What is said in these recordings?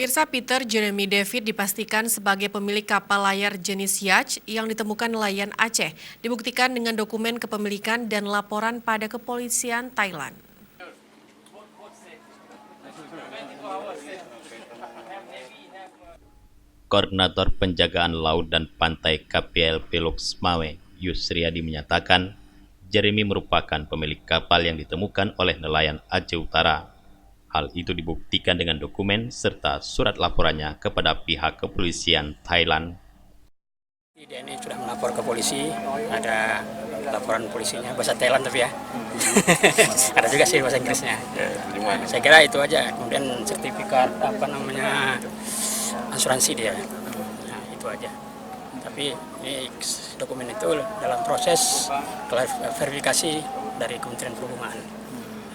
Pemirsa, Peter Jeremy David dipastikan sebagai pemilik kapal layar jenis yacht yang ditemukan nelayan Aceh, dibuktikan dengan dokumen kepemilikan dan laporan pada kepolisian Thailand. Koordinator Penjagaan Laut dan Pantai KPLP Loksmawe, Yusriadi menyatakan, Jeremy merupakan pemilik kapal yang ditemukan oleh nelayan Aceh Utara. Hal itu dibuktikan dengan dokumen serta surat laporannya kepada pihak kepolisian Thailand. Dia ini sudah melapor ke polisi, ada laporan polisinya bahasa Thailand tapi ya. Ada juga sih bahasa Inggrisnya. Saya kira itu aja. Kemudian sertifikat asuransi dia. Nah, itu aja. Tapi ini dokumen itu dalam proses verifikasi dari Kementerian Perhubungan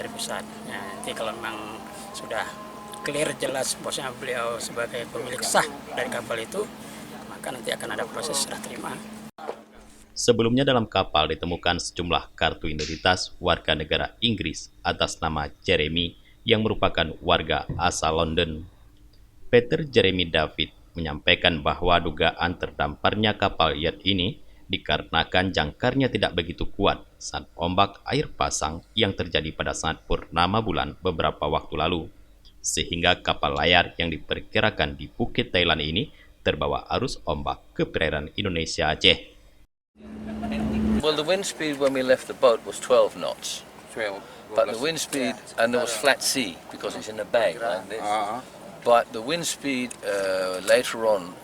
dari pusat. Nah, nanti kalau memang sudah clear jelas bosnya beliau sebagai pemilik sah dari kapal itu, maka nanti akan ada proses serah terima. Sebelumnya dalam kapal ditemukan sejumlah kartu identitas warga negara Inggris atas nama Jeremy yang merupakan warga asal London. Peter Jeremy David menyampaikan bahwa dugaan terdamparnya kapal yacht ini dikarenakan jangkarnya tidak begitu kuat saat ombak air pasang yang terjadi pada saat purnama bulan beberapa waktu lalu, sehingga kapal layar yang diperkirakan di Phuket, Thailand ini terbawa arus ombak ke perairan Indonesia Aceh. Well, the wind speed when we left the boat was 12 knots. 12. But the wind speed, and there was flat sea because it's in a bay like this. But the wind speed later on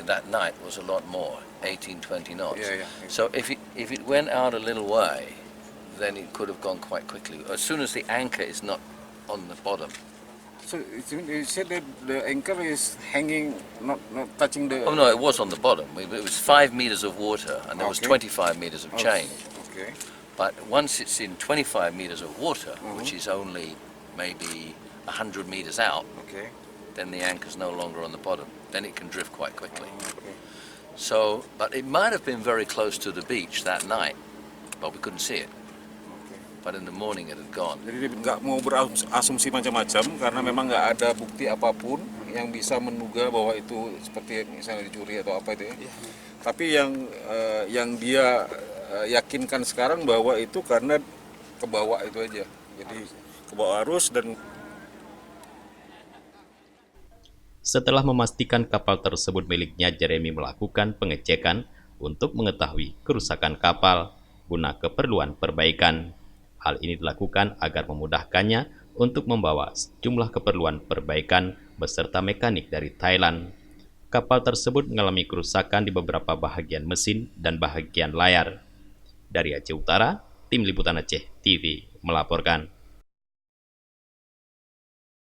in that night was a lot more, 18, 20 knots. So if it went out a little way, then it could have gone quite quickly. As soon as the anchor is not on the bottom. So you said that the anchor is hanging, not touching the... Oh no, it was on the bottom. It was 5 meters of water and there was 25 meters of chain. Okay. But once it's in 25 meters of water, which is only maybe 100 meters out, Okay. then the anchor's no longer on the bottom. Then it can drift quite quickly. Okay. So, but it might have been very close to the beach that night, but we couldn't see it. But in the morning it had gone. Jadi dia nggak mau berasumsi macam-macam karena memang nggak ada bukti apapun yang bisa menduga bahwa itu seperti misalnya dicuri atau apa itu ya. Tapi yang dia yakinkan sekarang bahwa itu karena kebawa itu aja. Jadi kebawa arus dan... Setelah memastikan kapal tersebut miliknya, Jeremy melakukan pengecekan untuk mengetahui kerusakan kapal guna keperluan perbaikan. Hal ini dilakukan agar memudahkannya untuk membawa sejumlah keperluan perbaikan beserta mekanik dari Thailand. Kapal tersebut mengalami kerusakan di beberapa bahagian mesin dan bahagian layar. Dari Aceh Utara, Tim Liputan Aceh TV melaporkan.